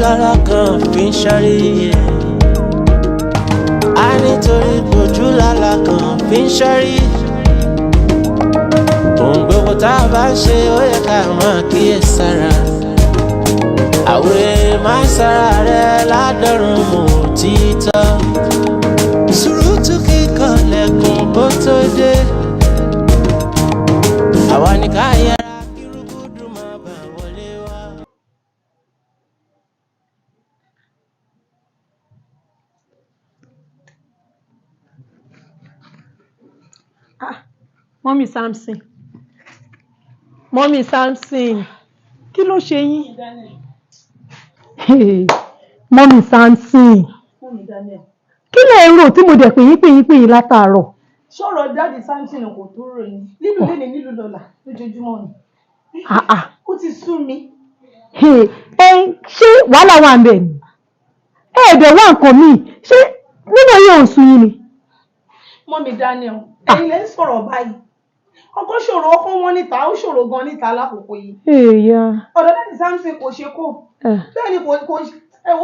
lára kan fi ń ṣáré a nítorí bójú lára kan fi ń ṣárí ohun gbogbo tá a bá ṣe ó yẹ ká máa kíyèsára àwòrán máa sára rẹ ládọ́rùn mọ́ títọ́ sùúrùtù kíkan lẹ́kùn bó tó dé àwa ní ká yẹra kí rúgúdù má bà wọlé wá. Mọ́mí Samson kí ló ṣe yín? Mọ́mí Samson kí lè rò tí mo dẹ̀ pè yín látàárọ̀? Ṣọ́rọ̀ dáàdì Samson kò tó ròyìn nínú lẹ́ni nílùú lọ́la lójoojúmọ́ ni. Ó ti sú mi. Ṣé wàhálà wà ń bẹ̀ ni? Ẹ̀ẹ́dẹ̀ wà nǹkan míì ṣé nínú yóò ń sun yín ni? Mọ́mí Daniel ẹ̀yin lẹ́ ń sọ̀rọ̀ báyìí. Ọkọ ṣòro ọkọ wọn níta ó ṣòro gan níta lákòókò yìí. Ọ̀dọ̀ dáàdì Samson kò ṣe kó. Bẹ́ẹ̀ ni kò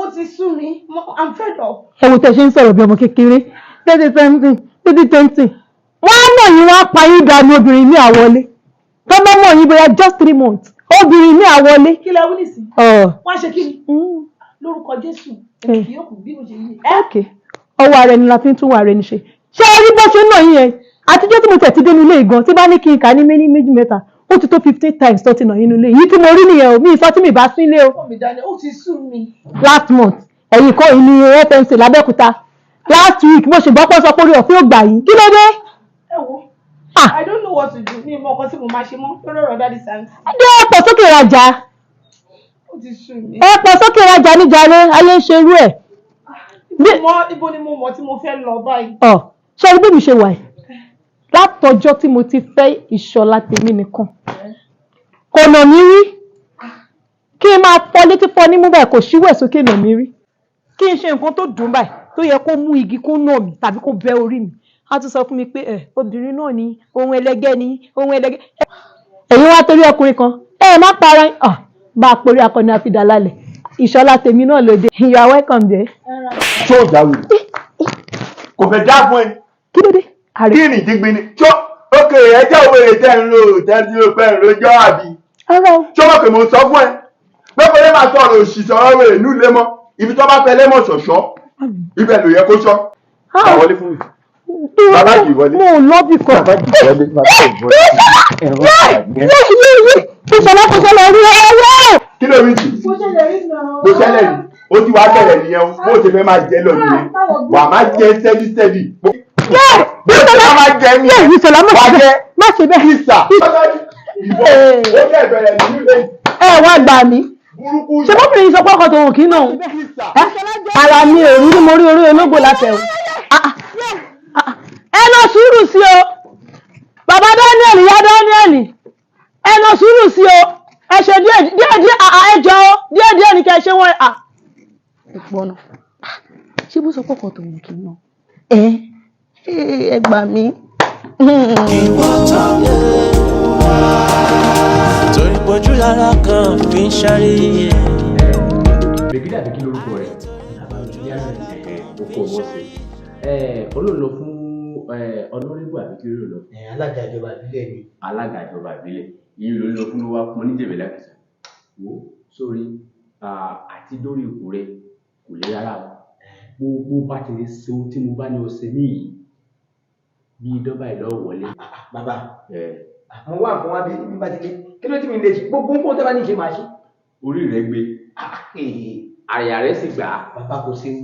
ó ti sú mi. I'm fed up. Ẹ wo tẹ̀ ṣe ń sọ̀rọ̀ bí ọmọ kékeré. Tẹ́tí tẹ́ntì. Wọ́n á mọ̀ yín wọ́n á pa yín dànù obìnrin ní àwọlé. Tọ́gbọ́n mọ̀ yín bóyá just 3 months. Obìnrin ní àwọlé. Kí lẹ wí nìsín? Wọ́n á ṣe kí ni? Lórúkọ Jésù. Èmi yóò kù bí mo ṣe yí. Okay. Ọwọ́ ara ẹni la fi ń tún wà rẹ ní ṣe. Ṣé ẹ rí bó ṣe ń nà yín yẹn? Àtijọ́ tí mo tẹ̀ ti dé nílé ìgan tí bá ní kí n kà ní méjì mẹ́ta ó ti tó 15 times tó ti nà yín nílé. Yìí tí mo rí nìyẹn o mi ìsọ tí mi bá sí ilé o. Ó ti sú mi. Last month ẹ̀yìn kọ́ ìní FMC l'Abẹ́òkúta. Last week mo ṣe gbọ́ pé sọ pé orí ọ̀fẹ́ ò gbà yín. Kí ló dé? Ẹ wo I don't know what to do. Mi mọ ọkọ tí mo máa ṣe mọ́ lórí ọ̀rọ̀ dáàdì Samson. Adé ọ̀pọ̀ sókè rajà. Ó ti sú mi. Ọ̀pọ̀ sókè rajà níjàre ayé ń ṣerú ẹ̀. Ibo ni mo mọ̀ tí mo fẹ́ lọ báyìí. Ṣé ibi mi ṣe wà yìí? Látọjọ́ tí mo ti fẹ́ Ìṣọ̀lá tèmi nìkan. Kò nà mí rí. Kí n máa fọ́ létí fọ́ nímú báyìí kò ṣíwẹ̀ sókè nà mí rí. Kí n ṣe nǹkan tó dùn báyìí tó yẹ kó mú igi kó nà mí tàbí kó bẹ́ orí mi. A tún sọ fún mi pé obìnrin náà ni ohun ẹlẹgẹ́ ni ohun ẹlẹgẹ́. Èyí wá torí ọkùnrin kan má para bá a porí akọni àfidà lálẹ́ Ìṣọ̀lá tèmi náà lóde. You are welcome there. Ṣé o jáwé? Kò fẹ́ dá fún ẹ. Kí ló dé? Kí ni ìdígbin ni? Ókè ẹjẹ́ òwe rẹ̀ tẹ́ ń lò pẹ́ ń lójọ́ àbí. Ṣé o mọ̀ pé mo sọ fún ẹ? Lọ́pọ̀ lè máa sọ̀rọ̀ òṣì sọ̀rọ̀ wèrè ní ilé mọ́. Ibi tó bá fẹ́ lẹ́mọ̀ ṣọ̀ṣọ́. Ibẹ̀ ló yẹ kó ṣọ́. Àwọlé fún mi. Bàbá kì í wọlé. Mo ò lọ́bì kan. Bàbá kì í wọlé. Ìṣọ̀lá kò ṣẹlẹ̀ rí ẹyẹ. Kí ló rí jù? Kò ṣẹlẹ̀ rí. Ó ti wá bẹ̀rẹ̀ nìyẹn o. Bó ṣe fẹ́ máa jẹ lọ nìyẹn. Wà á máa jẹ steady. Ìṣọ̀lá máa jẹ ní ẹ̀. Ìṣọ̀lá má ṣe bẹ́ẹ̀. Kìsà. Ìbò ó bẹ̀ bẹ̀rẹ̀ nínú ilé. Ẹ wá gbà mí. Ṣé bóbìnrin sọ pé ọkọ tòun kì í nà? Ara mi ò rí mo rí orí ológbò látẹ̀wọ̀. Ẹ lọ sùúrù sí o. Bàbá Daniel, ìyá Daniel. Ẹ lọ sùúrù sí o. Ẹ ṣe díẹ̀ ẹjọ́ o. Díẹ̀ ní kẹ́ ṣe wọ́n. Ìpọ̀nà. Ṣé bó sọ pé ọkọ tòun kì í nà? Ẹ gbà mí. Ìwọ tó lè wá torí bójú lára kan fi ń ṣáré. Bèbí dàbí kí lórúkọ rẹ̀? Oko owó sí. Olóòlò fún ọlọ́rìnbó àbí kí ló lọ? Alága ìjọba ìbílẹ̀ ni. Alága ìjọba ìbílẹ̀. Iye ló lọ fún ló wá fún ọ ní jẹ̀bẹ̀ lákìsà. Wo sórí àti dórí ipò rẹ̀ kò lè rárá o. Gbogbo bá ti lè ṣe ohun tí mo bá ní o ṣe níyì. Bí dọ́bà ìlọ́wọ́ wọlé. Bàbá mo wá nǹkan wá bí bá ti lé kí ló tí mi lè ṣe gbogbo nǹkan tó bá ní ṣe máa ṣe. Orí rẹ̀ gbé. Àyà rẹ̀ sì gbà á. Bàbá kò séwu.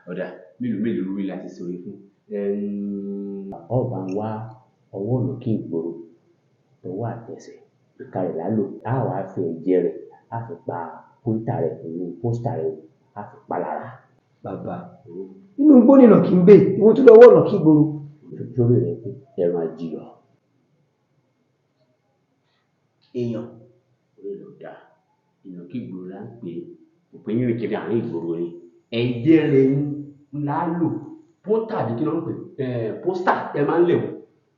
Ọ̀dà mélòó rí láti sọ̀rọ̀ fún. Ọba ń wá ọwọ́ ọ̀nà kí ìgboro tọwọ́ àtẹsẹ̀ ìka rẹ̀ lálò á wàá fi ẹ̀jẹ̀ rẹ̀ á fi pa póítà rẹ̀ pẹ̀lú pósítà rẹ̀ á fi pa lára. Bàbá inú igbó nìlọ kí n gbé ìwọ́n tó lọ́wọ́ ọ̀nà kí ìgboro. Sórí rẹ̀ pé ẹran ajíyọ̀. Èèyàn. Orí ló dáa. Èèyàn kí ìgboro là ń pè òpin yìí kiri àárín ìgboro ni. Ẹ̀jẹ̀ rẹ̀ ńlá lò pósítà àbí kí ló ń pè pósítà ẹ máa ń lè wò.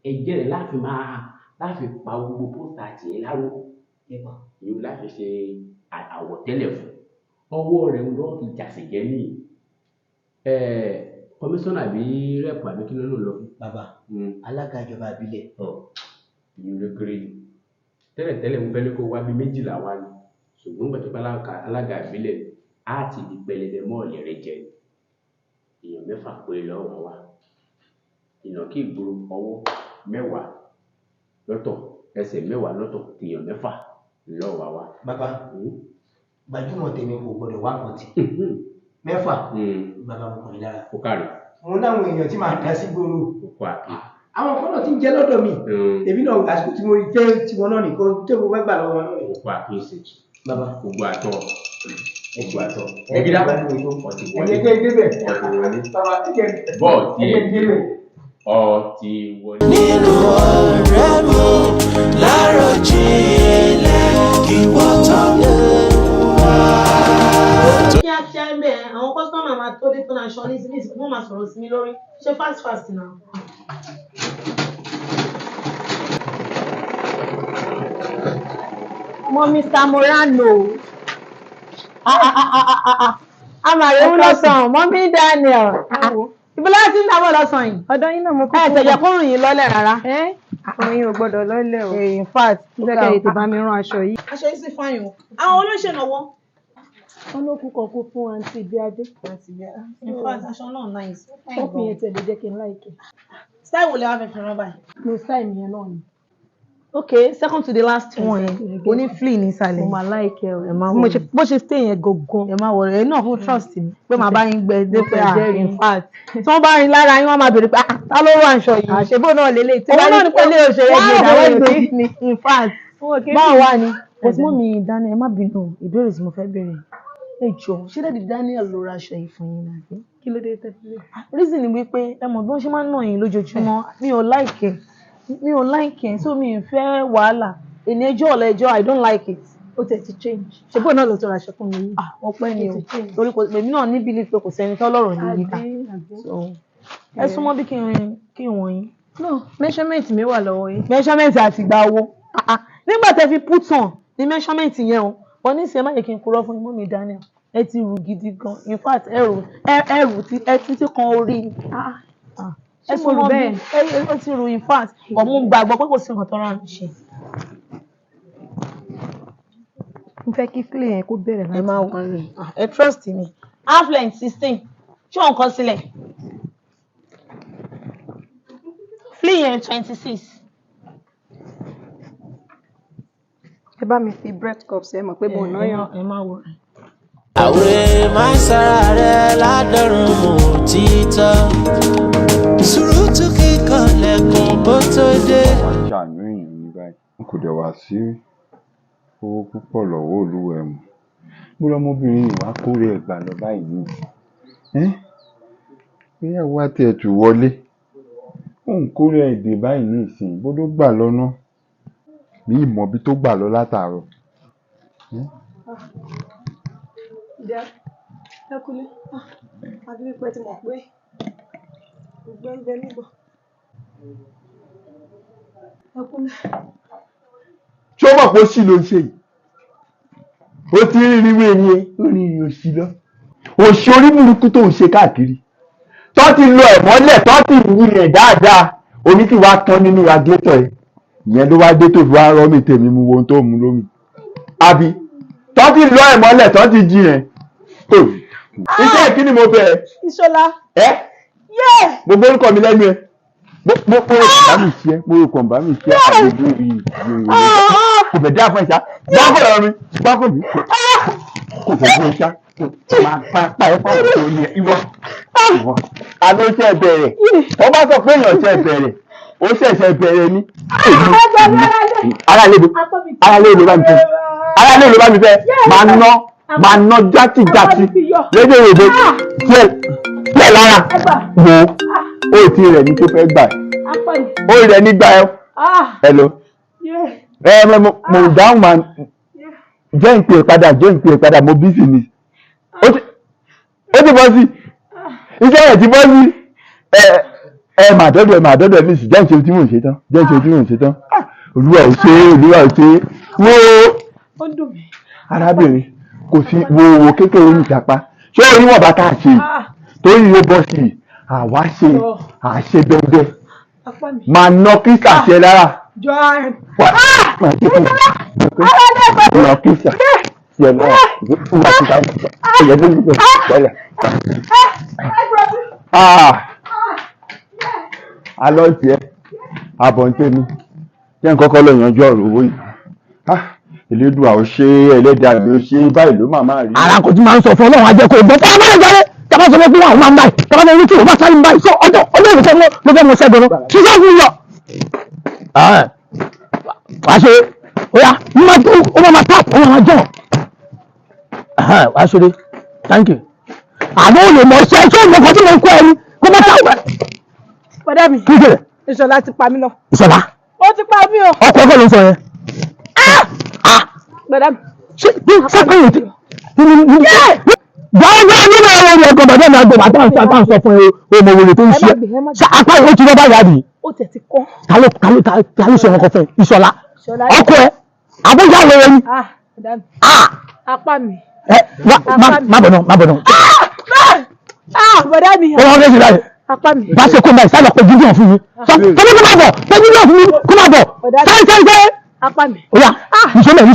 Ẹ̀jẹ̀ rẹ̀ láfi pa gbogbo pósítà tiẹ̀ láró. Ìlú láti ṣe àwọ̀tẹ́lẹ̀ fún. ọwọ́ rẹ̀ ń lọ́ọ́ fi jàsìjẹ́ ní kọmíṣánná àbí rẹ́pù àbí kí ló lò lọ fún. bàbá alága ìjọba ìbílẹ̀. ìyún ló kéré ni tẹ́lẹ̀tẹ́lẹ̀ ń fẹ́ ló kó wá bí 12 wá ni ṣùgbọ́n gbàtọ́ bá alága ìbílẹ̀ á ti di pẹlẹbẹ mọ́ọ̀lì rẹ jẹ èèyàn 6 péré lọ́wọ́ wa ìnàkí ìgboro ọwọ́ 10 lọ́tọ̀ ẹsẹ̀ 10 lọ́tọ̀ èèyàn 6 lọ́wọ́ wa. bàbá gbajúmọ̀ tèmi kò gbọdọ̀ wá kan tì 6 bàbá mo kàn ní lára. kó kárí. mo láwọn èèyàn tí màá dá sí gbòòrò. kó àkè. àwọn kan náà ti ń jẹ lọ́dọ̀ mi èmi náà àsìkò tí mo rí jẹ́ tiwọn náà nìkan tó mo fẹ́ gbà lọ́wọ́ wọn náà. kó àkè ṣe bàbá gbogbo àtọ ẹbí dá ọtí wọlé ọtí wọlé. nínú ọ̀rẹ́ mi láròjinlẹ̀ kí wọ́n tọ́ wá. kíákíá ń bẹ̀ àwọn kọ́sítọ́mà máa tó dé tó náà aṣọ ní síbí wọ́n máa sọ̀rọ̀ sí mi lórí ṣe fast náà. Mo Mr. Morano. Amàrè ń lọ́sàn, mọ́mí Daniel. Ibi láti ń dábọ̀ lọ́sàn yìí. Ọ̀dọ̀ yín náà mo kọ́. Tẹ̀jẹ̀ kó rùn yín lọ́lẹ̀ rárá. Òun yín ò gbọ́dọ̀ lọ́lẹ̀ o. In fact, Jẹ́kẹ́ ètò bá mi rán aṣọ yìí. aṣọ yìí sì fáyìn o àwọn olóṣèlówó. Wọ́n ló kú kan kú fún àǹtí ibi adé. in fact aṣọ náà nice. Ó fi yẹn tẹ̀lé jẹ́ kí n láìkẹ́. style wo lè wá fẹ́ fi rán báyìí. Mo style mi yẹn náà ni. Okay, second to the last one yẹn. O ní flea ní ìsàlẹ̀. Mo máa láìkẹ́ o. Ẹ máa wọ̀. Bó ṣe stay yẹn gangan. Ẹ máa wọ̀ rẹ̀. Ẹ náà fún trust mi. Pé màá bá yín gbẹ dé pé in fact. Tí wọ́n bá rin lára yín, wọ́n máa bèrè pé ta ló rán aṣọ yìí. Àṣebó náà lélẹ̀ tí Òun náà ní pẹ̀lú òṣèré gbé ìdáwọ́ ìgbé mi. In fact. Báwo wá ni? Òsínmọ́ mi Daniel, ẹ má bínú ìbéèrè tí mo fẹ́ béèrè. Ẹ jọ̀ọ́, ṣé Daddy Daniel ló ra aṣọ yìí fún yín náà? kí ló dé tẹ́lẹ̀. Reason ni wípé ẹ mọ̀ bí wọ́n ṣe máa ń nà yín lójoojúmọ́. Mi ò like ẹ̀ so mi ò fẹ́ wàhálà. Èní ẹjọ́ ọ̀la ẹjọ́ I don't like it. Ó tẹ̀ ti change. Ṣebó náà ló tó ra aṣọ fún mi yìí. Ọpẹ́ ni o. Torí èmi náà ní belief pé kò sẹ́ni tó lọ́rọ̀ ní yíká. Ẹ súnmọ́ bí kí n wọ̀nyí. No, measurement mi wà lọ́wọ́ yìí. Measurement àti ìgbà owó. Nígbà tẹ́ fi put on ní measurement yẹn o. Wọ́n ní ìsìn ẹ má jẹ́ kí n kúrò fún Mọ́mì Daniel. Ẹ ti rù gidi gan. In fact, ẹrù tí ẹ títí kan orí. Ẹ súnmọ́ bí ẹ ti rù in fact. Ọ̀mú gbàgbọ́ pé kò sí nǹkan tó rán mi ṣe. Mo fẹ́ kí flea yẹn kó bẹ̀rẹ̀ láti. Ẹ máa wọ̀ rẹ̀. Ẹ trust me. Half length 16. Ṣé òun kọ sílẹ̀? Flea yẹn 26. Ẹ bá mi fi bread cups ẹ mọ̀ pé mo ná yàn. Ẹ máa wọ̀ rẹ̀. àwẹ̀ máa ń sára rẹ̀ ládọ́rùn mọ́ títọ́ sùúrùtù kíkan lẹ́kùn bó tó dé. wọ́n ṣàánú èèyàn ní báyìí wọn kò dẹ̀ wá sí owó púpọ̀ lọ́wọ́ olúwa ẹ̀ mọ́ bó lọ́mọbìnrin yìí wá kórè ẹ̀gbà lọ báyìí ní ìyàwó àti ẹ̀tù wọlé òun kórè èdè báyìí ní ìsìn bó ló gbà lọ́nà bí ìmọ̀bí tó gbà lọ látàárọ̀. Ìdá ẹ kúlé. Àbí wípé ti mọ̀ pé gbẹ́ngbẹ́ nígbà. Ẹ kúlé. ṣé ó mọ̀ pé ó sì ló ń ṣe yìí ó ti rí ríwé ni ó rí rí òṣì lọ òṣì orí burúkú tó ń ṣe káàkiri tó ti lo ẹ̀mọ́lẹ̀ tó ti yí rẹ̀ dáadáa omi ti wá tán nínú radiator ẹ̀ ìyẹn ló wá dé tó fi wá rọ́ọ̀mì tèmi mu wo ohun tó mu lómi àbí tó ti lo ẹ̀mọ́lẹ̀ tó ti jí rẹ̀ tó iṣẹ́ kí ni mo bẹ̀rẹ̀ Ìṣọlá. gbogbo orúkọ mi lẹ́nu ẹ̀ mo kàn bá mi ṣe mo kàn bá mi ṣe àgbègbè yìí kò fẹ́ dá fún ẹ̀ ṣá dáfọ̀ ẹ̀rọ mi dáfọ̀ mi kò fẹ́ fún ẹ̀ ṣá máa pa ẹ̀ pàṣẹ tó ní ìwọ àlọ́ ṣe bẹ̀rẹ̀ wọ́n bá sọ pé èèyàn ṣe bẹ̀rẹ̀ ó ṣẹ̀ṣẹ̀ bẹ̀rẹ̀ ní aráàlú ló bá mi fẹ́ aráàlú ló bá mi fẹ́ máa ná játijàti lédè òde díẹ̀ lára wo ó ti rẹ̀ ní tó fẹ́ gbà ó rẹ̀ nígbà ẹ lọ mo dáhùn máa jẹ́ ìpè padà mo bí sí ni ó ti bọ́ sí iṣẹ́ rẹ̀ ti bọ́ sí màá dọ́dọ̀ ní ìsìn jẹ́ ìṣe tí mò ń ṣe tán olúwa ò ṣe wo arábìnrin kò sí wo kékeré ní ìjàpá ṣé orí wọn bá tá a ṣe torí ló bọ́ sí i àwa ṣe àṣe bẹ́ẹ̀ máa ná kíkà ṣe lára ná kíkà ṣe lára ìgbà tí ká ṣe lè gbé tẹ́lẹ̀. alọ́ tiẹ̀ abọ̀ntẹ́mi jẹ́ nǹkan kọ́ lọ yanjú ọ̀rọ̀ owó yìí. Elédùà ò ṣe ẹlẹ́dàá mi ò ṣe báyìí ló máa rí. ara kò tí máa ń sọ fún Ọlọ́run ajẹ́ kó gbọ́ fún ọmọ ìjọba tàbá sọ pé wọn máa ń báyìí tàbá sọ pé kí wọn bá sáré ń báyìí sọ ọjọ́ ìrìnsẹ̀ ló fẹ́ mọ sẹ́gbẹ̀rún kí sọ fún yọ. wàá ṣe oya ó máa tap ó máa jọ wàá ṣe thank you. àmọ́ ò lè mọ̀ ṣe é ṣé ìmọ̀kàn tí mo ń kọ́ ẹni kó má tà wẹ̀. Bọ̀dá mi Ìṣọ̀lá ti pa mí lọ. Ìṣọ̀lá ó ti pa mí o. ọkọ̀ ọkọ̀ ló ń sọ yẹn. Bọ̀dá mi. ṣé sẹ́kọ̀ọ́ yìí gbọ́dọ̀ nínú ẹ̀rọ ẹ̀gbọ́n bàbá mi àgbọ̀n àtàwọn àtàwọn sọ fún ọmọ wòlé tó ń ṣe apá ìwé tí wọ́n bá yà bì. ó tẹ̀ ti kọ́. ta ló ṣe ọkọ̀ fún Ìṣọ̀lá ọkọ̀ ẹ̀ àbújá wẹ̀rẹ̀ ni. apá mi. má bọ̀ náà. Bọ̀dá mi. ó wọ́n fẹ́ ṣe láyé. apá mi. bá ṣe kó báyìí sálọ pé jíjìn fún mi. sọ fún mi kó má bọ̀ pé jíjìn fún mi kó má bọ̀. sẹ́ńsẹ́ńsẹ́. apá mi. ó yá ìṣọ̀lẹ̀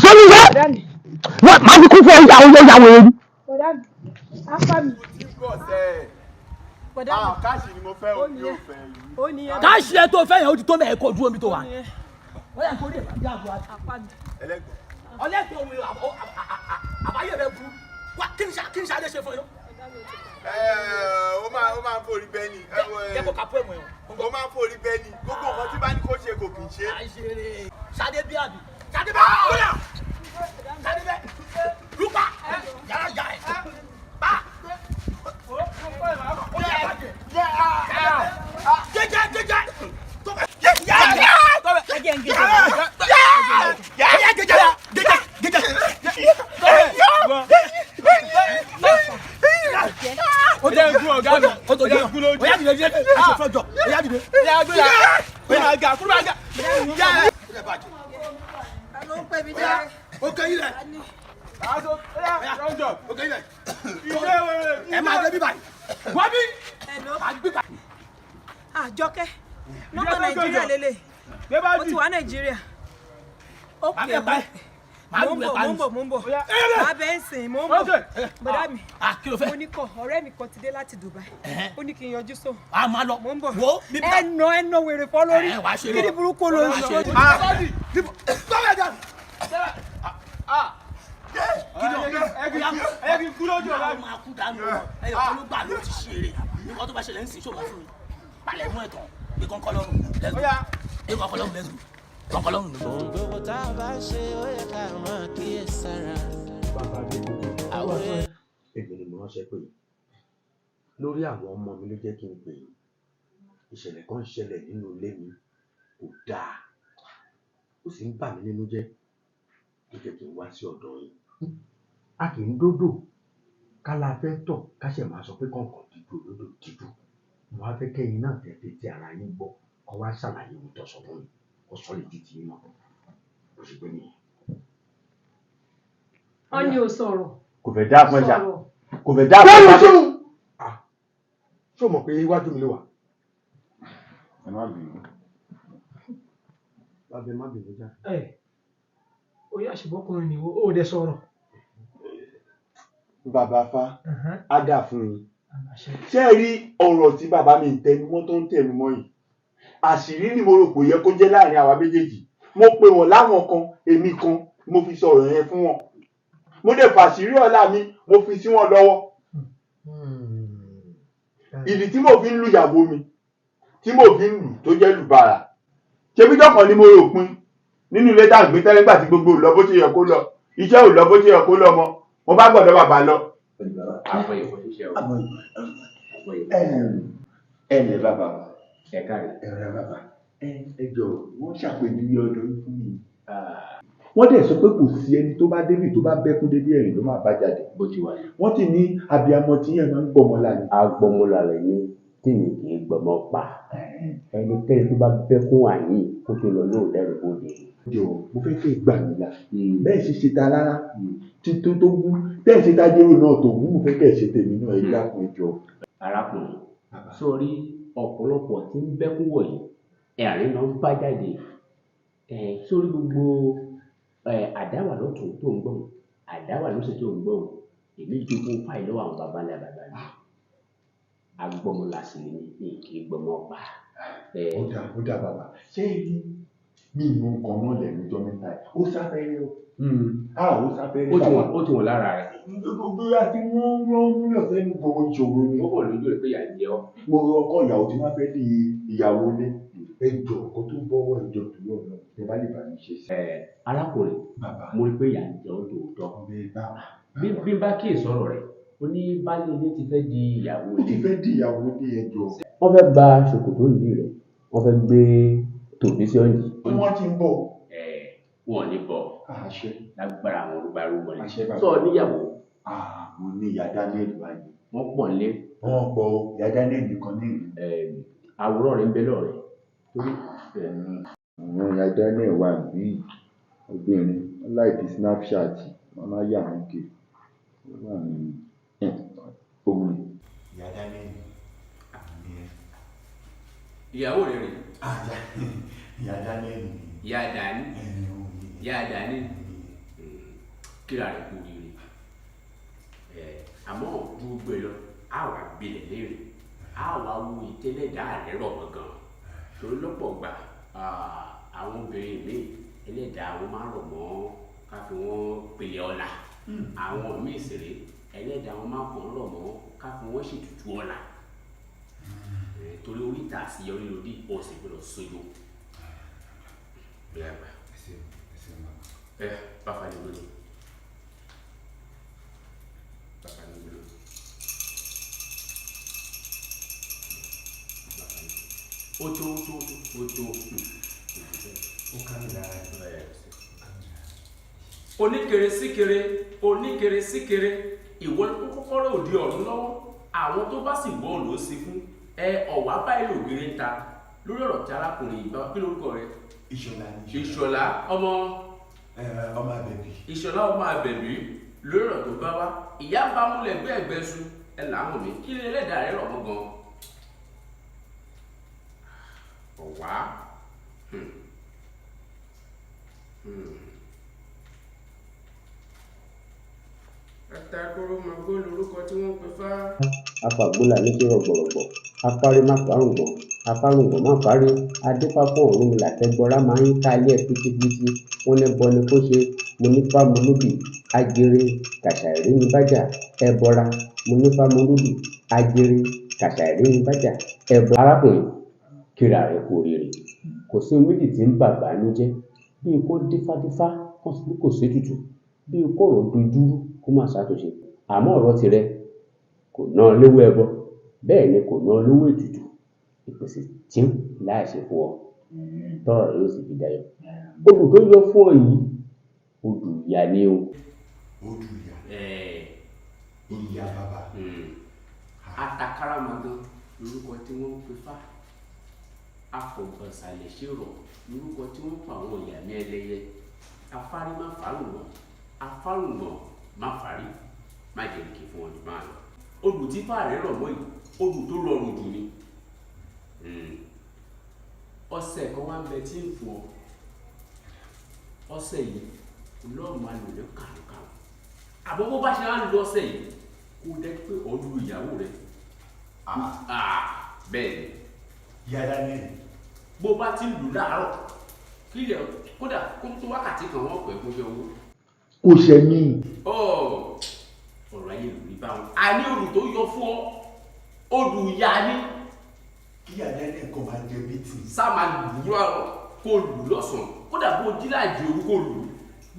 máa fi kún fún ìyàwó yẹn. Bọ̀dá mi. apá mi. káàṣì ni mo fẹ́ o ní òfẹ́ yìí. káàṣì ẹ tó fẹ́ yẹn ó ti tó mẹ́ẹ̀ kọ́ dúró mi tó wà. wọ́n yà kó lè bá jáàbù apá mi. ọlẹ́gbọ̀n mi àbáyé rẹ̀ burú wá kí n ṣe adé ṣe fún yín. ó máa ń forí bẹ́ẹ̀ ni. jẹ́ kó kápẹ́ mọ̀ yẹn. ó máa ń forí bẹ́ẹ̀ ni gbogbo nǹkan tí bá ní kó ṣe kò kì í ṣe. Ṣadé bí àbí Ṣadé bá kúrò Ṣadé bẹ lùpà yàrá jà ẹ bá jẹjẹ o jẹ nkú ọgá mi o tó jẹ nkú lójú o yà dìde díẹ̀ o ṣe fọjọ o yà dìde yà gbé yà o yà ga kúrò àga yà ló ń pè mí dá o kẹ ilẹ̀ aṣọ rọjò o kẹ ilẹ̀ ẹ máa dé bí báyìí wọ́n bí àgbégbà. Àjọkẹ́ nọ́mbà Nàìjíríà lélẹ̀ mo ti wà Nàìjíríà ó kè mọ́ mo ń bọ̀ abẹ́ ń sìn mo ń bọ̀ bọ̀dá mi mo ní kọ ọ̀rẹ́ mi kan ti dé láti Dubai ó ní kí n yọjú sọ mo ń bọ̀ ẹnà wèrè fọ́ lórí kí ni burúkú ló ń sọ. ẹ kí n kú lójú ọ̀la mi. máa kú dànù ẹ yọ kọ́ ló gbà ló ti ṣe eré nǹkan tó bá ṣẹlẹ̀ ń sìn ṣòwò fún mi balẹ̀ mú ẹ̀tàn bí kọ́ńkọ́ lọ́rùn lẹ́sùn bí kọ́ńkọ́ lọ́rùn lẹ́sùn kọ́ńkọ́ lọ́rùn lẹ́sùn. gbogbo tá a bá ṣe ó yẹ ká máa kíyè sára. èmi ni mo ránṣẹ́ pé lórí àwọn ọmọ mi ló jẹ́ kí n pè é ìṣẹ̀lẹ̀ kan ṣẹlẹ̀ nínú ilé mi kò dáa ó sì ń bà mí nínú jẹ́ tó jẹ́ kí n wá sí ọ̀dọ̀ yín. a kì í dódò ká la fẹ́ tọ̀ ká ṣe máa sọ pé kọ̀ọ̀kan dídú lódò dídú mo wá fẹ́ kẹ́yìn náà tẹ̀tẹ̀ tí ara yín gbọ́ kó wá ṣàlàyé ohun tó sọ fún mi kó sọ lè di tìyín náà kò sì pé nìyẹn. wọ́n ní o sọ̀rọ̀. kò fẹ́ dá fún ẹja kò fẹ́ dá fún ẹja. ṣé o mọ̀ pé iwájú mi ló wà. ẹ má bínú. bàbá má bínú já. ó yà ṣùgbọ́kùnrin ni ó dẹ sọ̀rọ̀. bàbá fa á dà fún yín ṣé ẹ rí ọ̀rọ̀ tí bàbá mi ń tẹnu mọ́ tó ń tẹnu mọ́ yìí àṣírí ni mo rò pé yẹ kó jẹ́ láàrin àwa méjèèjì mo pè wọ́n láwọn kan èmi kan mo fi sọ̀rọ̀ yẹn fún wọn mo dẹ̀ fàṣírí ọ̀la mi mo fi sí wọn lọ́wọ́ ìdí tí mo fi ń lu ìyàwó mi tí mo fi ń lù tó jẹ́ lùbàrà ṣebí jọ̀kan ni mo rò pin nínú ilé tá à ń gbé tẹ́lẹ̀ nígbà tí gbogbo ò lọ bó ṣe yẹ kó lọ iṣẹ́ ò lọ bó ṣe yẹ kó lọ mọ́ mo bá gbọ́dọ̀ bàbá lọ. ẹ ǹlẹ́ bàbá ẹ káre ẹ rẹ bàbá ẹ jọ wọ́n ṣàpèjúwe ọ̀dọ̀ yín fún mi. wọ́n dẹ̀ sọ pé kò sí ẹni tó bá débi tó bá bẹ́kún débi ẹ̀rìn ló máa bá jáde. bó ti wà. wọ́n ti ní abiyamọ tí yẹn máa ń gbọmọ lálẹ́. agbọmọlàlẹ ni tí tí mi kì í gbọmọ pa ẹnikẹ́ni tó bá bẹ́ fún àyè kó tó lọ yóò dẹ́rù bóde. jọ mo fẹ́ kí gbà mí la bẹ́ẹ̀ ṣe ṣe ta rárá títún tó gún bẹ́ẹ̀ ṣe tájérò náà tó gún mo fẹ́ kẹ́ ẹ̀ ṣe tèmi náà ẹ dákun ẹ jọ. arákùnrin sórí ọ̀pọ̀lọpọ̀ tí ń bẹ́kún wọ̀nyí ẹ̀rín náà ń bá jáde sórí gbogbo àdáwà lọ́tún tó ń gbọ́n àdáwà lóṣù tó ń gbọ́n èmi jogún fáì lọ́wọ́ àwọn baba ńlá bàbá mi agbọmọlàsì ni kì í gbọmọ pa. ó dà bàbá ṣé mi ìmú nǹkan náà lẹ́nu ọjọ́ mẹ́ta ẹ̀ ó sáfẹ́rẹ́ o. ó sáfẹ́rẹ́ bàbá ó ti wọ̀n lára rẹ̀. gbogbo àti wọ́n rán múlẹ̀ fẹ́nu gbogbo ìṣòro ni. ó kàn lójú rẹ̀ pé ìyá ń jẹ ọ́. mo ọkọ ìyàwó tí wọ́n fẹ́ di ìyàwó lé ẹjọ́ ọkọ tó bọ́wọ́ ẹjọ́ tó yọ̀ lọ ẹ bá lè bá mi ṣe sí. arákùnrin mo rí pé ìyá ń jẹ ọ́ tòótọ́. bí bá kíyè sọ̀rọ̀ rẹ̀ ó ní baálé ilé ti fẹ́ di ìyàwó ó ti fẹ́ di ìyàwó ní ẹjọ́. wọ́n fẹ́ gba ṣòkòtò ìdí rẹ̀ wọ́n fẹ́ gbé tòbí sí ọ̀yìn. wọ́n ti ń bọ̀. wọn ò ní bọ̀ àṣẹ lágbára àwọn olùbárò wọlé sọ níyàwó. mo ní ìyá Daniel báyìí. wọ́n pọ̀ nílé. wọ́n pọ̀ ìyá Daniel nìkan ní ìlú. àwòrán rẹ̀ ń bẹ lọ́rẹ̀ torí. àwọn ìyá Daniel wà bí obìnrin wọn láìpẹ́ Snapchat wọn máa yà wọn kiri wọn wà ní omi. ìyá Daniel ìyàwó rẹ̀ rè. ìyá Daniel ni. ìyá Dani ìyá Dani kíra rẹ̀ kú rírì àmọ́ gbogbo ẹ lọ a wà gbilẹ̀ léèrè a wà wo ìtẹ́lẹ̀dá rẹ̀ rọ̀ mọ́ gan torí lọ́pọ̀ gbà àwọn obìnrin míì ẹlẹ́dàá wọn máa ń rọ̀ mọ́ ká fi wọ́n pèlè ọ̀la àwọn míì sì rè ẹlẹ́dàá wọn máa kàn ń rọ̀ mọ́ ká fi wọ́n ṣètùtù ọ̀la torí oríta àṣeyọrí lòdì ọ̀sẹ̀ gbọ́dọ̀ sójú. Bàbá ni gbọ́dọ̀. Bàbá ni gbọ́dọ̀. Ó tó. ó ká mi lára ẹ̀. oníkere síkere ìwọ kọ́kọ́rọ́ òdi ọ̀run lọ́wọ́ àwọn tó bá sì gbọ́ ló sí fún ọ̀wá báyìí lògiri ń ta lórí ọ̀rọ̀ tí arákùnrin yìí bá kí lórúkọ rẹ̀. Ìṣọ̀lá ọmọ Àbẹ̀bí. Ìṣọ̀lá ọmọ Àbẹ̀bí lórí ọ̀rọ̀ tó bá wá ìyá bá múlẹ̀ gbé ẹ̀gbẹ́ su ẹ làwọn mi kí ẹlẹ́dàá rẹ̀ rọ̀ mọ́ gan. ọ̀wá àtàkùrọ̀ màgbó lórúkọ tí wọ́n pè fá. afàgbólà létí rọ̀gbọ̀rọ̀gbọ̀ afárí má fárùngbọ̀n afárùngbọ̀n má fárí adépápọ̀ Ọ̀rúnmìlà tẹ́gbọ́rá máa ń ká ilé ẹ̀ pítípítí wọn ní bọ ni kó ṣe mo nífà mo lóbì ajere kàṣà ìrí ní bájà ẹbọra mo nífà mo lóbì ajere kàṣà ìrí ní bájà ẹbọ. arákùnrin kíra rẹ̀ kú oríire kò sí ohun méjì tí ń bàbá ló jẹ́ bíi kó dífádífá wọn sì ní kò sí tutù bíi kó ọ̀rọ̀ dojúrú kó má ṣàtúnṣe àmọ́ ọ̀rọ̀ tirẹ̀ kò ná lówó ẹbọ bẹ́ẹ̀ ni kò ná lówó ètùtù ìpèsè tí ń láìṣe fún ọ tọrọ rẹ yóò sì fi dayọ̀ odù tó yọ fún ọ yìí odù ìyá ni o. odù ìyá ìyá bàbá. Atakaramagan lórúkọ tí wọ́n ń pè fá afọ̀gbọ̀nsálẹ̀ ṣèrò lórúkọ tí wọ́n pa àwọn ìyá ní ẹlẹ́yẹ afárí má fárùngbọ̀n afárùngbọ̀n má fárí má jẹ̀rìkì fún ọdún máa lọ. odù tí fáàrẹ rọ̀ mọ́ yìí odù tó rọrùn jù ni ọ̀sẹ̀ kan wá ń bẹ tí ń fún ọ ọ̀sẹ̀ yìí Ọlọ́run máa lò ní kàrúkàrú àbọ̀ bó bá ṣe wá ń lo ọ̀sẹ̀ yìí kó dẹ́ pé ọdún ìyàwó rẹ̀ bẹ́ẹ̀ ni yàrá ní bó bá ti ń lù láàárọ̀ kí ilẹ̀ kódà kó tó wákàtí kan wọ́n pẹ̀ fún owó. kò ṣe mí. ọ̀rọ̀ ayé lù rí báwọn àní olù tó yọ fún ọ odù ìyá ni. kí yàrá ní ẹ̀kọ́ máa jẹ bí tì. sá máa lù lọ́rọ̀ kó lù lọ́sàn-án kódà bó díláàjì òru kó lù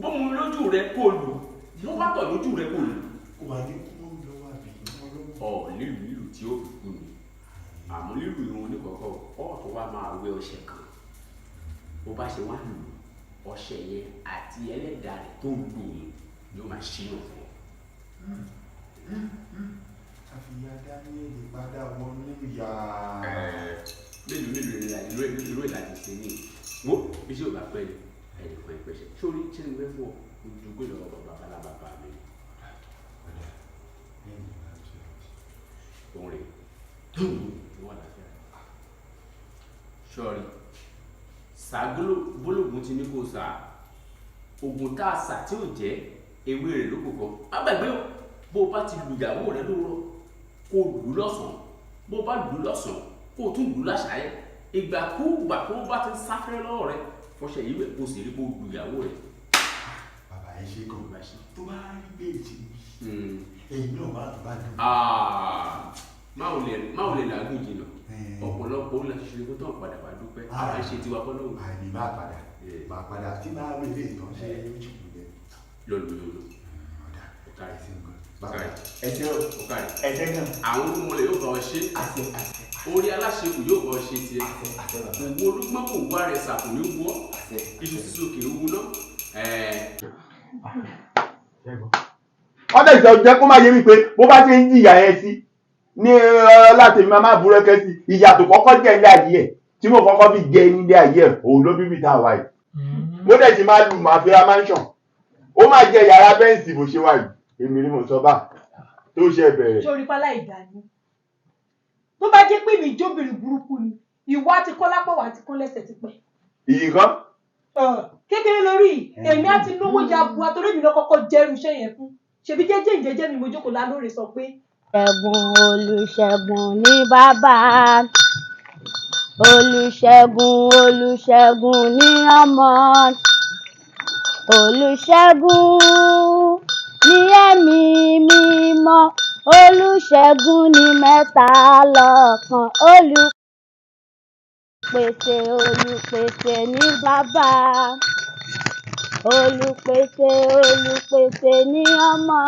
bó mu lójú rẹ kó lù bó bá tọ̀ lójú rẹ kó lù. kó máa ní kó lọ́wọ́ àbí lílù tí ó fi kú ni àmọ́ lílù ìwọ̀n oníkọ̀ọ̀kọ̀ ọ̀tún wa máa wé ọṣẹ kan bó bá ṣe wá lù ọṣẹ yẹn àti ẹlẹ́dàá rẹ̀ tó lù yẹn yóò máa ṣínú fún ọ. àfìyà Daniel padà wọnú ìyá. Mélòó ìlàjì sí ni wo bí ṣé ò bá pẹ́ ni ẹnìkan ìpẹ́ṣẹ̀ sórí tí mo fẹ́ fún ọ ojúgbé lọ bàbá mi. òun rè wọ́n láfẹ́ sọ́ọ̀rì sàgbólógún ti ní kò sà oògùn tá a sà tí ò jẹ́ ewé rẹ̀ ló kò kọ́ agbègbè bó bá ti lu ìyàwó rẹ̀ lóòrọ̀ kó lù lọ́sàn-án bó bá lù lọ́sàn-án kó tún lù láṣàáyẹ̀ ìgbàkúùgbà tó bá ti ń sáfẹ́rẹ́ lọ́wọ́ rẹ̀ fọṣẹ yìí wẹ̀ kó sì rí kó lu ìyàwó rẹ̀. bàbá ẹ ṣe kàn bá ṣe tó bá rí bẹ́ẹ̀ tí ẹ̀yin náà bá tó bá dùn. máwo lè làágùn jìnnà ọ̀pọ̀lọpọ̀ ó láti ṣe kó tán padà wá dúpẹ́ àwọn ṣe tiwa kọ́ lóhùn. àìní máa padà tí máa rí ilé ìtàn ṣe é jù lọ. lọ́lọ́ ọ̀kàrí sí nǹkan. bàbá ẹ̀jẹ̀ ọ̀kàrí ẹ̀jẹ̀ kan. àwọn olúmọlẹ̀ yóò bá ọ ṣe orí aláṣekù yóò bá ọ ṣe tiẹ̀ òwú olúgbọ́n kò wá rẹ̀ sàkò ní wọ́ iṣu sísú kì í wú ná. ọ̀dọ̀ ìṣẹ́ jẹ́ kó má yé mi pé bó bá ṣe ń jìyà yẹn sí ní láti mi máa búrẹ́kẹ́ sí ìyà tó kọ́kọ́ jẹ́ ilé ayé ẹ̀ tí mo kọ́kọ́ fi jẹ nílé ayé ẹ̀ òun ló bíbí tá a wáyé mo dẹ̀ ti máa lu màá fi ra mansion ó máa jẹ yàrá bẹ́ǹsì bó ṣe wáyé èmi ni mo sọ bá tó ṣe bẹ̀rẹ̀. sórí pálá ìdání tó bá jẹ́ pé mi jóbìnrin burúkú ni ìwà ti kọ́ lápò wà ti kọ́ lẹ́sẹ̀ ti pẹ́. ìyí kan. kékeré lórí èmi á ti lówó ya bu àtọ́rẹ́ mi lọ kọ́kọ́ jẹ́rú iṣẹ́ yẹn fún ṣebí jẹ́jẹ́ mi mo jókòó lálóore sọ pé. Ṣẹ́gun Olúṣẹ́gun ní bàbá Olúṣẹ́gun ní ọmọ Olúṣẹ́gun ní ẹ̀mí mímọ́ Olúṣẹ́gun ní mẹ́ta lọ́kan olùpèsè ní bàbá olùpèsè ní ọmọ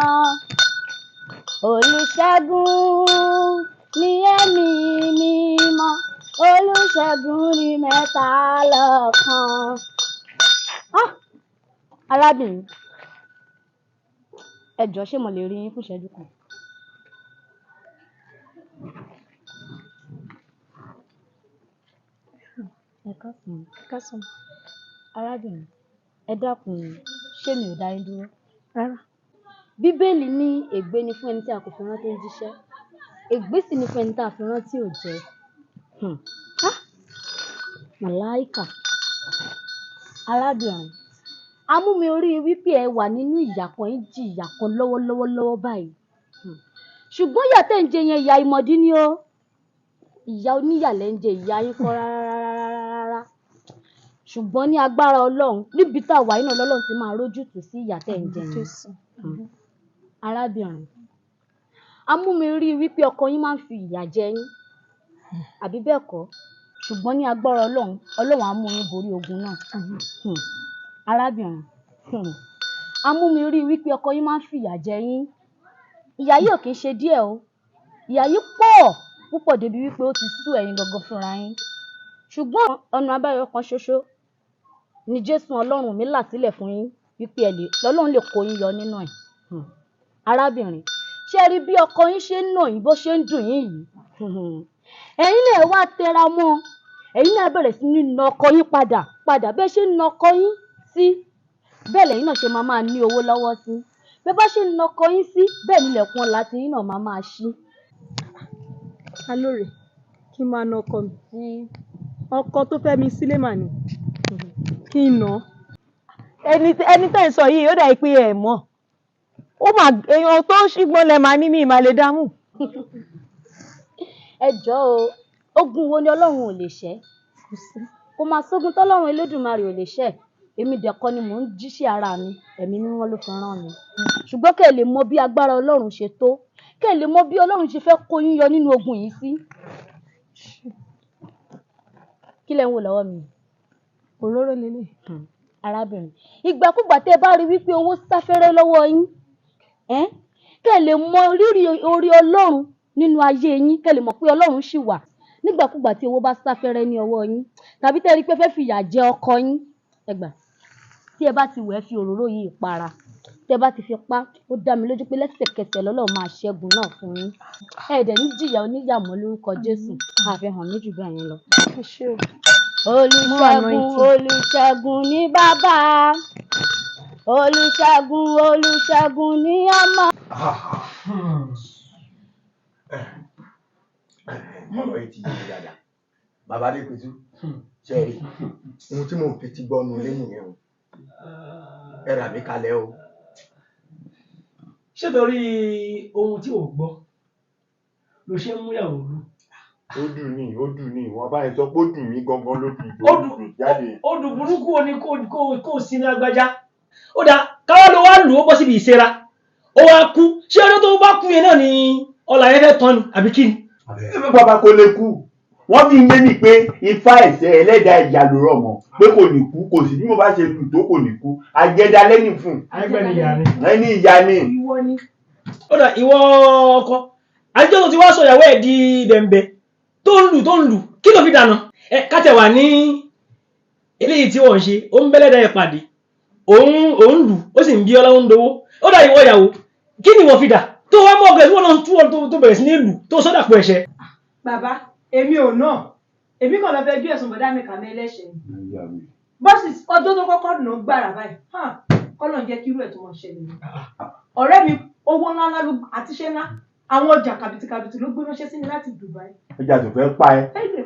Olúṣẹ́gun ní ẹ̀mí mímọ́ Olúṣẹ́gun ní mẹ́ta lọ́kan. Arábìnrin ẹ jọ̀ọ́ ṣé mo lè rí yín fún ìṣẹ́jú kan. ẹ káàsán. Arábìnrin ẹ dákun ṣé mi ò dá yín dúró. Rárá. Bíbélì ní ègbé ni fún ẹni tí a kò fi rán tó ń jíṣẹ́ ègbé sì ni fún ẹni tí a fi rán tí ò jẹ́. Màláìkà arábìnrin a mú mi orí wípé ẹ wà nínú ìyà kan ń jí ìyà kan lọ́wọ́lọ́wọ́ báyìí ṣùgbọ́n ìyà tẹ́ ń jẹ yẹn ìyà ìmọ̀dí ni ó ìyà oníyàlẹ́ ń jẹ ìyà yín kọ́ rárá ṣùgbọ́n ní agbára Ọlọ́run níbi tá a wà yín náà lọ́lọ́run ti máa rójútùú sí ìyà tẹ́ ń jẹ yẹn. Arábìnrin a mú mi rí wípé ọkọ yín máa ń fi ìyà jẹ yín àbí bẹ́ẹ̀ kọ́ ṣùgbọ́n ní agbára Ọlọ́run á mú yín borí ogun náà. Arábìnrin a mú mi rí wípé ọkọ yín máa ń fi ìyà jẹ yín ìyà yìí ò kì í ṣe díẹ̀ o ìyà yìí púpọ̀ débi wípé ó ti sú ẹ̀yin gangan fúnra yín ṣùgbọ́n ọ̀nà àbáyọ kan ṣoṣo ni Jésù Ọlọ́run mi là sílẹ̀ fún yín wípé Ọlọ́run lè kó yín yọ nínú ẹ̀. Arábìnrin ṣé ẹ rí bí ọkọ yín ṣe ń nà yín bó ṣe ń dùn yín yìí ẹ̀yin náà wá tẹra mọ́ ẹ̀yin náà bẹ̀rẹ̀ sí ní na ọkọ yín padà bẹ́ẹ̀ ṣe ń na ọkọ yín sí bẹ́ẹ̀ lẹ́yìn náà ṣe máa ní owó lọ́wọ́ sí bẹ́ẹ̀ bá ṣe ń na ọkọ yín sí bẹ́ẹ̀ nílẹ̀kùn ọ̀la tí yín náà máa ṣí. Alóore kí n máa na ọkọ mi ọkọ tó fẹ́ mi sílé mà ní kí n nà ẹni tẹ́ ń sọ yìí ó dà pé ẹ̀ mọ̀ ó mà èèyàn tó ṣùgbọ́n lẹ máa ní mi ìmà lè dáhùn. Ẹ jọ̀ọ́ o ogun wo ni Ọlọ́run ò lè ṣẹ́ kò máa sógun tọ́lọ́run Elédùmarè ò lè ṣẹ́ èmi dẹ̀kọ́ ni mò ń jíṣẹ́ ara mi ẹ̀mí mímọ́ ló fi rán mi ṣùgbọ́n kẹ́ ẹ lè mọ bí agbára Ọlọ́run ṣe tó kẹ́ ẹ lè mọ bí Ọlọ́run ṣe fẹ́ kó yín yọ nínú ogun yìí sí. Kí lẹ ń wò lọ́wọ́ mi? Òróró lélẹ̀. Arábìnrin ìgbàkúgbà tẹ́ ẹ bá rí wípé owó sáfẹ́rẹ́ lọ́wọ́ yín kẹ́ ẹ lè mọ rírì orí Ọlọ́run nínú ayé yín kẹ́ ẹ lè mọ̀ pé Ọlọ́run ṣì wà nígbàkúgbà tí owó bá sáfẹ́rẹ́ ní ọwọ́ yín tàbí tẹ́ ẹ rí pé fẹ́ fìyà jẹ ọkọ yín ẹ gbà tí ẹ bá ti wẹ̀ fi òróró yìí para tẹ́ bá ti fi pa ó dá mi lójú pé lẹ́sẹ̀kẹsẹ̀ lọ́lọ́run máa ṣẹ́gun náà fún yín ẹ̀ẹ́dẹ̀ ní jìyà oníyàmọ́ lórúkọ Jésù àfihàn méjì bá yẹn lọ. Olùṣègùn ní bàbá Olùṣègùn ní ọmọ. ọ̀rọ̀ yìí ti yé mi dáadáa bàbá Adépẹ̀tù ṣẹ́ẹ̀rì ohun tí mò ń fetí gbọ́ nu lẹ́yìn yẹn o ẹ rà mí kalẹ̀ o. ṣé torí ohun tí ò gbọ́ ló ṣe ń múyàwó lù. ó dùn ní wọn bá yẹn sọ pé ó dùn mí gangan ló dùn jáde. ó dùn burúkú o ní kó sí ní agbájá ó dà káwá ló wá lù ó bọ́ síbi ìsera ó wá kú ṣé ọdún tó bá kú yẹn náà ni ọlà yẹn fẹ́ tán ni àbí kí ni. bàbá kò lè kú wọ́n fi ń gbé mi pé ifá ẹ̀sẹ̀ ẹlẹ́dàá ìyá ló rọ̀ mọ́ pé kò ní kú kò sí bí mo bá ṣe lù tó kò ní kú àjẹdá lẹ́yìn fún un. ẹni ìyá ni. ó dà ìwọ ọkọ àjọ tó ti wá sọ ìyàwó ẹ̀ di bẹ̀m̀bẹ̀ tó ń lù kí ló fi dànù. kátẹ̀ wà ní eléyìí tí wọ́n ṣe ó ń bẹ́lẹ́dà ẹ̀ pàdé òun lù ó sì ń bí ọlá ń dowó ó dà ìwọ ìyàwó kí ni wọ́n fi dà tó wá mọ́ ọ̀gẹ̀ tí wọ́n náà tú wọn tó bẹ̀rẹ̀ sí ní lù tó sọ́dà pọ̀ ẹ̀ṣẹ̀. bàbá èmi ò náà èmi kàn lọ fẹ́ gbé ẹ̀sùn bọ̀dá mi kà mí ẹlẹ́ṣẹ̀ ni bọ́sì ọjọ́ tó kọ́kọ́ nà gbàrà báyìí kọ́lọ̀ ń jẹ́ kí irú ẹ̀ tó mọ̀ ṣẹlẹ̀ ni ọ̀rẹ́ mi owó ńlá àti iṣẹ́ ńlá àwọn ọjà kàbìtìkàbìtì ló gbé ránṣẹ́ sí mi láti Dubai. ọjà tó fẹ́ pa ẹ́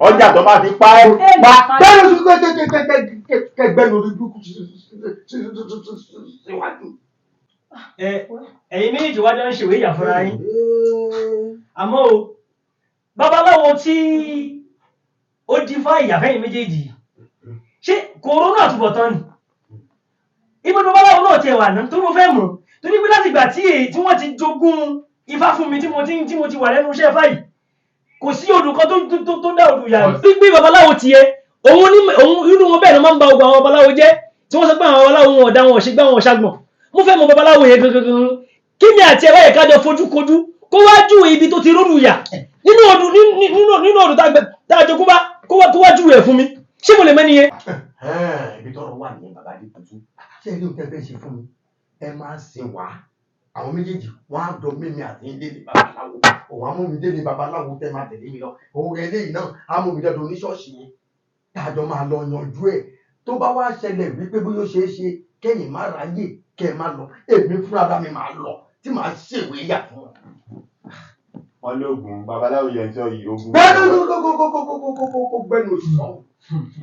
ọjà tó máa fi pa ẹ́ pa bẹ́ẹ̀ ló kẹgbẹ́ lórí burúkú síwájú. ẹ̀yin méjì wájú ń ṣèwé ìyà fúnra yín àmọ́ o babaláwo tí ó dífá ìyàfẹ́yìn méjèèjì ṣé kòrónà àtúbọ̀tán ni ibùdó babaláwo náà tiẹ̀ wà náà tó mo fẹ́ mọ̀ torí pé láti ìgbà tí wọ́n ti jogún ifá fún mi tí mo ti wà lẹ́nu iṣẹ́ fáyì kò sí odù kan tó dá odù yà gbígbé babaláwo tiẹ̀ òun inú wọn bẹ́ẹ̀ ló máa ń ba ogun àwọn babaláwo jẹ́ tí wọ́n sọ pé àwọn babaláwo wọn ọ̀dà wọn ọ̀ṣẹ́gbá wọn ọ̀ṣàgbọ̀n mo fẹ́ mọ babaláwo yẹn gangan kí ni àti ẹ̀wá yẹn kájọ fojú kojú kó wá júwe ibi tó ti ródù yà nínú ọdún tá a jogún bá kó wá júwe ẹ̀ fún mi ṣé mo lè mẹ́ni yẹn. ibi tọrọ wà ní bàbá Adépẹ̀tù ṣé ilé òkè fẹ́ ṣe fún mi ẹ máa ń sin wá àwọn méjèèjì wọn á dọ mímí àti délé babaláwo òun á mú mi délé babaláwo tẹ máa tẹ̀lé mi lọ òun eléyìí náà á mú mi dọdọ oníṣọ́ọ̀ṣì yẹn tájọ máa lọ yanjú ẹ̀ tó bá wá ṣẹlẹ̀ wípé bóyá ó ṣeé ṣe kẹ́yìn má ráyè kẹ́ ẹ má lọ èmi fúnra mi máa lọ tí màá ṣèwé yà fún ọ. wọn lóògùn babaláwo yẹn sọ yìí ogun. bẹ́ẹ̀ni kó gbẹ́nu sọ.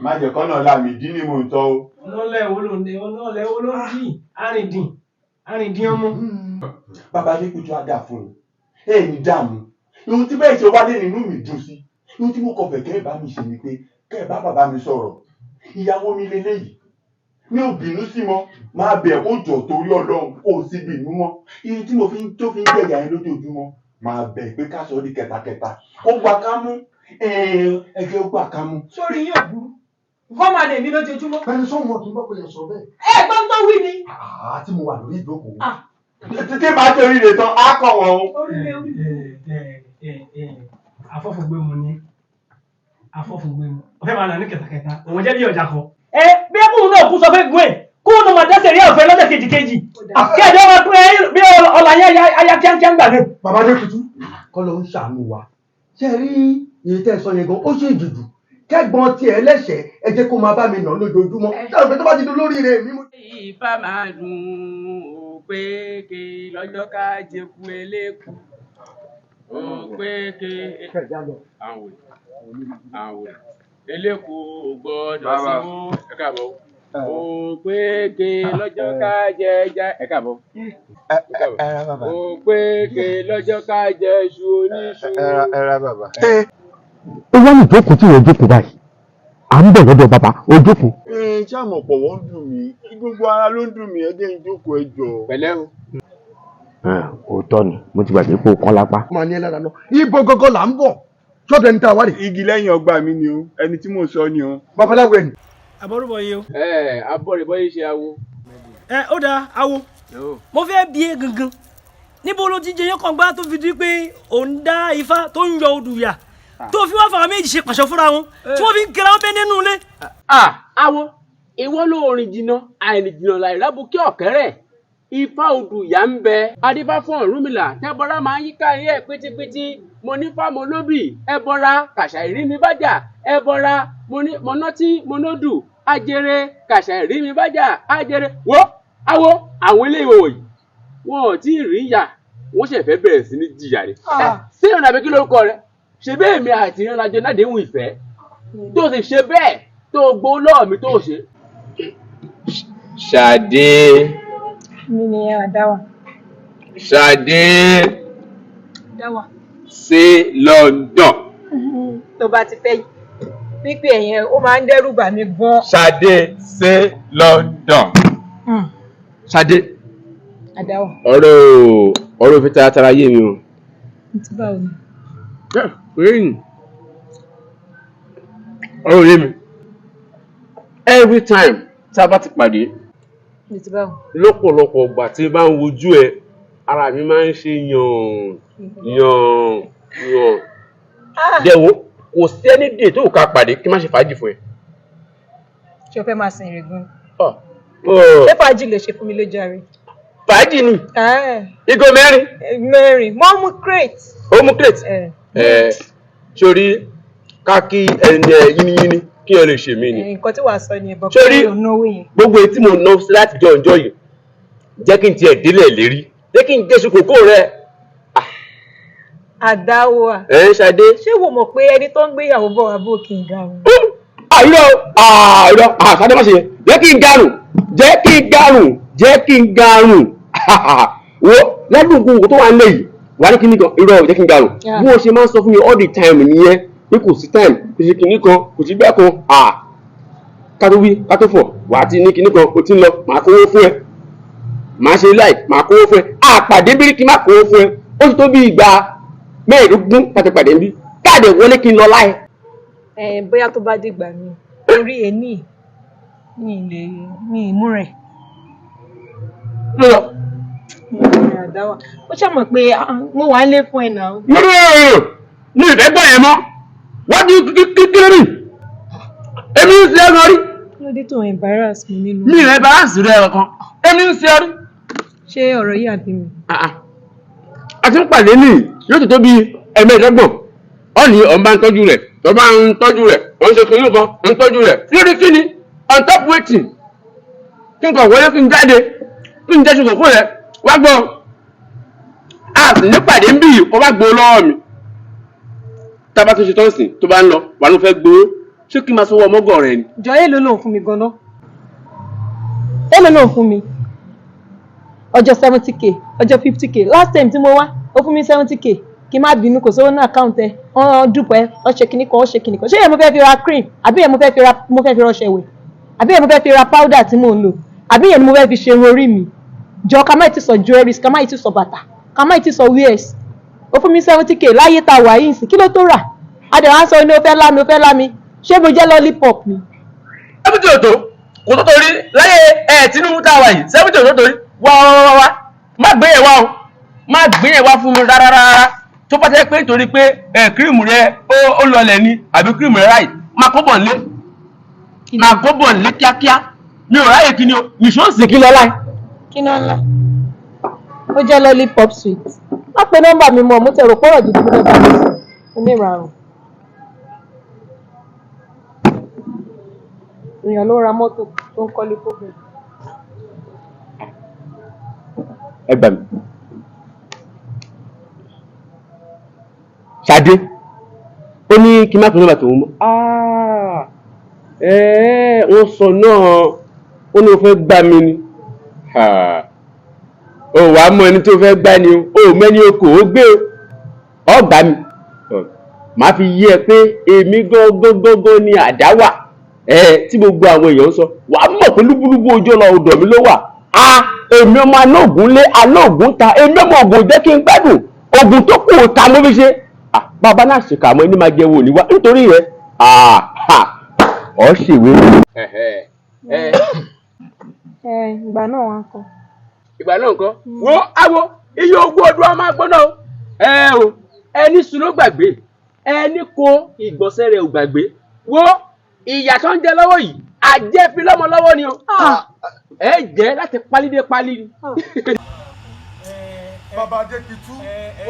má jẹ́ kọ́nà láàmì dín ní mò ń tọ́ o. ọlọ́lẹ̀ wo ló ń dì àrìndín ọmọ. bàbá Adépẹ̀tù á dà fún un èyí dààmú ohun tí bẹ́ẹ̀ ṣe wálé nínú mi dùn sí ohun tí mo kọ fẹ́ kẹ́ ẹ̀ bá mi ṣe ni pé kẹ́ ẹ̀ bá bàbá mi sọ̀rọ̀ ìyàwó mi lélẹ́yìí mi ò bínú sí mọ́ máa bẹ̀ kó jọ torí Ọlọ́run kó o sì bínú mọ́ iye tí mo fi ń jẹ̀yà yẹn lójoojúmọ́ máa bẹ̀ pé ká sọ ọ́ di kẹtàkẹtà ó gbà ká mú ẹgbẹ́ ó gbà ká mú. sórí yín ò burú fọ́ọ̀mù àlè mi lójoojúmọ́. bẹ́ẹ̀ni sọ́wọ́n kì í bọ́ pé yẹn sọ bẹ́ẹ̀. ẹ gbọ́n tó wí ni. tí mo wà lórí ìjókòó. títí máa ṣe oríire tán á kọ̀ wọ́n. afọ́fùgbẹ́mu ni afọ́fùgbẹ́mu ọ̀fẹ́ máa nà ní kẹtàkẹtà òun jẹ́ bí ọjà kan. bí ẹkùn náà kú sọ fẹ́ gún ẹ̀ kó o náà máa dẹ́sẹ̀ rí ọ̀fẹ́ lọ́sẹ̀ kejì kí ẹ̀jẹ̀ máa pín bí ọ̀là yẹn aya kíákíá ń gbà ní. bàbá Adépẹ̀tù kọ́ ló ń ṣàánú wa ṣe rí iye tẹ́ ẹ sọ yẹn gan ó ṣe ìdùdù kẹ́gbọ́n tiẹ̀ lẹ́sẹ̀ ẹ jẹ́ kó máa bá mi nà lójoojúmọ́ táwọn ìfẹ́ tó bá ti dún lórí rẹ̀ mímú. Ifá máa dùn ó pé ké lọ́jọ́ ká jẹ́kú eléku ó pé ké àwọn eléku ò gbọ́dọ̀ síwó ẹ káàbọ̀ ó pé ké lọ́jọ́ ká jẹ ẹja ẹ káàbọ̀ ó pé ké lọ́jọ́ ká jẹ iṣu oníṣu. ẹ ra bàbá. ó wá ní ìjókòó tí wọ́n jókòó báyìí à ń bọ̀ lọ́dọ̀ bàbá ó jókòó. ṣé àmọ̀ pọ̀ wọ́n ń dùn mí gbogbo ara ló ń dùn mí ẹ jẹ́ n jókòó ẹ jọ. pẹ̀lẹ́ o. òótọ́ ni mo ti gbàgbé pé o kán lápá. máa ní ẹ lára lọ ibo gangan là ń bọ̀ sọ́dọ̀ ẹni tá a wá rè. igi lẹ́yìn ọgbà mi ni o ẹni tí mò ń sọ ni o. babaláwo ẹni. àbọ̀rúbọ̀ yìí o. abọ́rẹ̀bọ́ yìí ṣe awo. ó dáa awo mo fẹ́ bí e gangan níbo ló ti jẹ yẹn kàn gbá tó fi di pé òun dá ifá tó ń yọ odù yà tó fi wá fàwọn méjì ṣe pàṣọ fúnra wọn tí wọ́n fi ń kẹra wọn bẹ́ẹ̀ nínú ilé. awo ìwọ ló rìn jìnnà àìrìn jìnnà láì rábù kí ọ̀kẹ́rẹ́ ifá odùyà ń bẹ adífá fún Ọ̀rúnmìlà tẹ́bọra máa ń yíká ilé ẹ̀ pítípítí mo ní fá mo lóbì ẹbọra kàṣà ìrí mi bájà ẹbọra mo nọtí mo nódù ajere kàṣà ìrí mi bájà ajere wo awo àwọn ilé ìwòwò yìí wọn ò tí ì rí ìyà wọn ṣe fẹ́ bẹ̀rẹ̀ sí ní jìyà rẹ̀ sí ọ̀nà àbí kí lórúkọ rẹ̀ ṣe bẹ́ẹ̀ mi àti ìrìnàjò ládéhùn ìfẹ́ tó sì ṣe bẹ́ẹ̀ tó gbó lọ́ọ̀ mi tó ṣe. Ṣadé. Mi ni Àdáwà. Ṣadé. Àdáwà. Sí London. Tó bá ti fẹ́ pípé ẹ̀yẹn ó máa ń dẹ́rù bà mí gan. Ṣadé sí London. Ṣadé. Àdáwà. ọ̀rọ̀ òfin tara yé mi o. Ti báwo ni? Ọ̀rọ̀ yé mi. Every time tá a bá ti pàdé lọ́pọ̀lọpọ̀ ọgbà tí bá ń wojú ẹ ara mi máa ń ṣe yàn. Dẹ̀wọ́ kò sí ẹni dè tó ká pàdé kí má ṣe fàájì fún ẹ. Ṣé o fẹ́ máa sin ìrègùn? Ṣé fàájì lè ṣe fún mi lójú ààrẹ? Fàájì ni. Ìgò mẹ́rin. Mẹ́rin. Mo mú crate. Ó mú crate. Sórí káàkì ẹni yínníyínní kí ẹ lè ṣe mí ni. Nǹkan tí wàá sọ ni ẹ̀bọ̀n kí ẹ náwó yẹn. Gbogbo etí mo ná láti jọ ọjọ́ yìí jẹ́ kí n tiẹ̀ délẹ̀ lérí jẹ́ kí n jẹ́ ṣokòkò rẹ̀. Àdáwà. Ṣadé. Ṣé wo mọ̀ pé ẹni tó ń gbéyàwó bọ̀ wá bó kí n garùn? Ṣadé má ṣe yẹn jẹ́ kí n garùn wo lẹ́dùnkún tó wà ń lè yìí wà ní kíní kan irọ́ jẹ́ kí n garùn bí wọ́n ṣe máa ń sọ fún mi all the time nìyẹn pé kò sí time kò sí kíní kan kò sí bẹ́ẹ̀ kan ká tó wí ká tó fọ̀ wà á ti ní kíní kan o ti ń lọ màá kówó fún ẹ màá ṣe láì màá kówó fún ẹ àpàdé bíríkì má kówó fún ẹ ó ti tó bí ìgbà mẹ́ẹ̀ẹ́dógún láti pàdé níbí káàdì wọlé kí n lọ láì. Bóyá tó bá dìgbà mi orí ẹni mi ìmú rẹ̀. Àdáwà ó ṣàmọ̀ pé mo wà á lé fún ẹ náà. mi ì fẹ́ gbọ́ yẹn mọ́ wọ́n ti kíkiri rí èmi ń ṣe ẹ́ lọ rí. Kí ló dé tó embarrass mi nínú. mi ì embarrass rẹ kankan èmi ń ṣe ẹ́ rí. Ṣé ọ̀rọ̀ yìí àbí mi? a ti ń pàdé ní yóò ti tó bí ẹ̀mẹ́ẹ̀dọ́gbọ̀n ọ ní ọ̀n bá ń tọ́jú rẹ̀ tó bá ń tọ́jú rẹ̀ wọ́n ṣe kìnnìún kan ń tọ́jú rẹ̀ lórí kíni on top waiting kí n kàn wọlé kí n jáde kí n jẹ́ ṣùgbọ́n fún rẹ̀ wá gbọ́ a sì ní pàdé ń bì yìí kó wá gbowó lọ́wọ́ mi tá a bá tún ṣe tọ́sìn tó bá ń lọ wà ló fẹ́ gbowó ṣé kí n máa sanwó ọmọgọ̀ rẹ ni. Jọ èlò lòun fún mi gan-an èlò lòun fún mi ọjọ́ 70k ọjọ́ 50k last time tí mo wá ó fún mi 70k kí n má bínú kò sówó ní àkáǹtì ẹ wọ́n dúpẹ́ wọ́n ṣe kinní kan wọ́n ṣe kinní kan ṣé yẹn mo fẹ́ fi ra cream àbí yẹn mo fẹ́ fi rọṣẹ wẹ̀ àbí yẹn mo fẹ́ fi ra powder tí mò ń lò àbí yẹn ni mo fẹ́ fi ṣe irun orí mi jọ ká má ti sọ jewelries ká má ti sọ bàtà ká má ti sọ wears ó fún mi 70k láyé ta wà yìí sí kí ló tó rà adẹ̀ wá sọ ní o fẹ́ lámi ṣé mo jẹ́ lollipop ni. 70 òtó kò tó torí láyé Tinubu tá a wà yìí 70 òtó torí wá má gbé yẹn wá o má gbé yẹn wá fún mi rárá tó bá tẹ́ pé nítorí pé kírìmù rẹ ó lọlẹ̀ ni àbí kírìmù rẹ ráì máa kó bọ̀ nílé kíákíá mi ò ráyè kí ni o ìṣòsì kí lọ́lá. Kí ló ń la ó jẹ́ lollipop sweet má pe nọ́mbà mi mọ́ mo tẹ̀ rò pọ́rọ̀ gidi fún nọ́mbà mi oníràrùn èèyàn ló ra mọ́tò tó ń kọ́lé fóònù. ẹ gbà mí Ṣadé ó ní kí n má pe nọ́mbà tòun mọ́ wọ́n sọ náà ó ní o fẹ́ gbá mi ni o wàá mọ ẹni tó fẹ́ gbá ni o mẹ́ni okò ó gbé ọ gbá mi màá fi yí ẹ pé èmi gángan ni Àdáwà tí gbogbo àwọn èèyàn ń sọ wàá mọ̀ pé lúbúlúbú ojú ọ̀la ọ̀dọ̀ mi ló wà èmi ọmọ alóògùn lé alóògùn ta èmi ọmọ ògùn jẹ́ kí n gbádùn ògùn tó kù ta ló fi ṣe bàbá náà ṣèkà àmọ́ ẹni máa jẹ́ wo níwá nítorí rẹ̀ ọ̀ ṣèwé. Ìgbà náà wà ń kọ. Ìgbà náà nǹkan wo awo iye ogún ọdún a máa gbóná o ẹni sùn ló gbàgbé ẹni kó ìgbọ̀nsẹ̀ rẹ̀ ò gbàgbé wo ìyà tó ń jẹ lọ́wọ́ yìí àjẹfi lọ́mọ lọ́wọ́ ni o ẹ jẹ́ láti pálídé pálí ni. Bàbá Adékìtú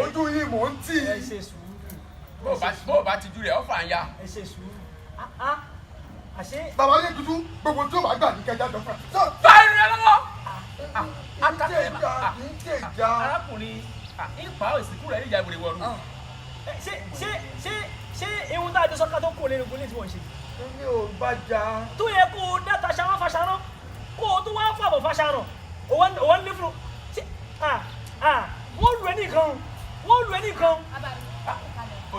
ojú yìí mò ń tì. ẹ ṣe sùúrù bó o bá ti ju rẹ̀ ọ́ fà ń ya. ẹ ṣe sùúrù. Bàbá Adékìtú gbogbo tí ó bá gbà ní kẹjá dọ́fà. báyìí rẹ lọ́wọ́. Ìjà arákùnrin ipa ìsìnkú rẹ̀ níjà ìbòrè wọ̀ọ́rù. ṣé ihun tá a jọ sọ́ká tó kó lẹ́nu gbólé tí wọ́n ṣe. mi ò bá jà. tó yẹ kó o dáta ṣarán faṣarán kó o tó wá fàbọ̀ faṣarán òwò ní fún wọ́n lù ẹ́ nìkan.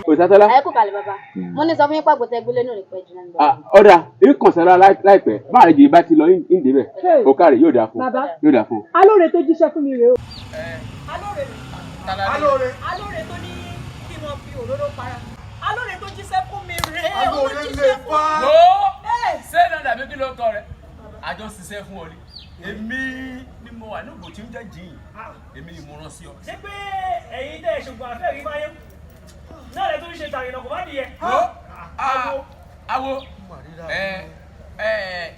Òsátọ́lá. ẹ kú kalẹ̀ bàbá mo ní sọ fún yín pàgbọ́ tẹ gbélé náà lè pẹ́ jù náà. ọ̀dà ìkànsára láìpẹ́ máa rẹ̀ jì bá ti lọ ìdè bẹ̀ ó kárẹ̀ yóò dáa fún yóò dáa fún. alóore tó jíṣẹ́ fún mi rèé o. alóore tó ní kí wọ́n fi òróró para alóore tó jíṣẹ́ fún mi rèé Alóore lè fa. ṣé náà dàbí kí ló kọ rẹ̀ àjọ ṣiṣẹ́ fún ọ ni èmi ni mo wà ní ògbò tí ń jẹ́ jìn èmi ni mo rán sí ọ. ṣé pé ẹ̀yin tẹ̀ ṣùgbọ́n àfẹ́ rí báyé náà lè tó ń ṣe tàrínà kò bá nìyẹn. awo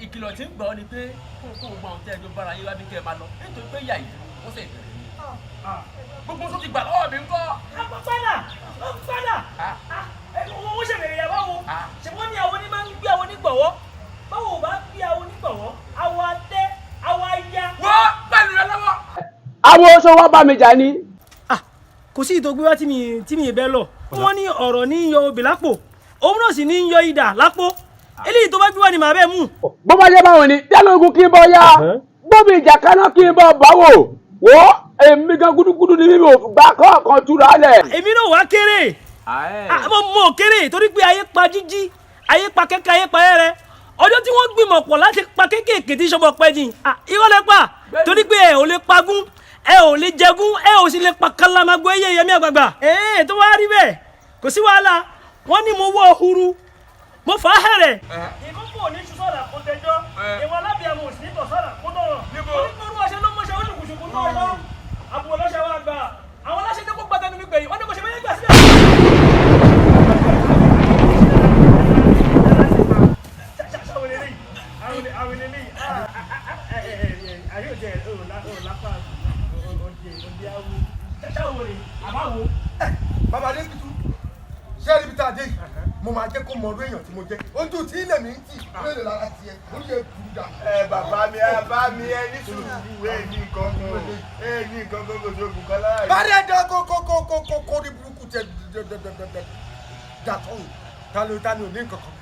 ìkìlọ̀ tí ń gbọ́ ni pé kó gbogbo àwọn tẹ́ẹ̀jọ bára yín wá bí kẹ́ ẹ máa lọ nítorí pé ìyá yìí wọ́n sì bẹ̀rẹ̀ ni. gbogbo tó ti gbà lọ́wọ́ mi ń kọ́. padà wọ́n ṣèbèrè yà báwo ṣe wọ́n ní àwọn onímọ̀ ń gbé àwọn onígbọ̀wọ́ báwo bá gbé àwọn onígbọ̀wọ́ àwọn adé àwọn aya. wọ́n pẹ̀lú rẹ lọ́wọ́. àwọn oṣù wa bá mi jà ni. kò sí ìtògbé wá tí mi bẹ́ lọ wọ́n ní ọ̀rọ̀ ní yọ obì lápò òun náà sì ní yọ idà lápò eléyìí tó bá gbé wá ni màá bẹ́ẹ̀ mú. bó bá jẹ́ báwọn ni tẹ́lógún kí n bọ́ ya gbóbi ìjà kaná kí n bọ́ báwò wò èmi gan gúdúgúdú ni mímí ò gbà kọ́ọ̀kan túra lẹ̀. èmi náà wá kéré mo kéré torí pé ayé pa jíjí ayé pa kẹ́kẹ́ ayé pa ẹrẹ ọjọ́ tí wọ́n gbìmọ̀ pọ̀ láti pa kéékèèké tí sọ́bọ̀ pẹ́ jìn irọ́ lẹ pa torí pé ẹ ò lè pagún ẹ ò lè jẹgún ẹ ò sì lè pa kalamagbó eyé yẹmí àgbàgbà tó wá rí bẹ́ẹ̀ kò sí wàhálà wọ́n ní mo wọ́ ọ̀húrú mo fà á hẹ̀rẹ̀. ìkókò ní sọ́dà kó tẹjọ́ ìwọ alábìàmù ò sí ní tọ̀sọ́dà kó tọ̀rọ̀ onígbòrú ọṣẹ ló mọṣẹ olùkùsùkù náà lọ àbúrò lọ́ṣẹ wa gbà àwọn aláṣẹ tó kó gbàtẹnu mi gbẹ̀yìn wọ́n ní kò ṣe mẹ́lẹ́ gbà sílẹ̀. Bàbá Adékìtú ṣé ẹni bí tá a dé yìí mo máa jẹ́ kó mọ ọdún èèyàn tí mo jẹ́ ojú tí ilẹ̀ mi ń tì lóye lára tiẹ̀ ó yẹ kúrú dà. bàbá mi ẹ ní sùúrù ẹ ní nǹkan kan kò sóògùn kan láàyè. bá dé dá kó ní burúkú tẹ dàtọ̀ ta ni ò ní nǹkan kan.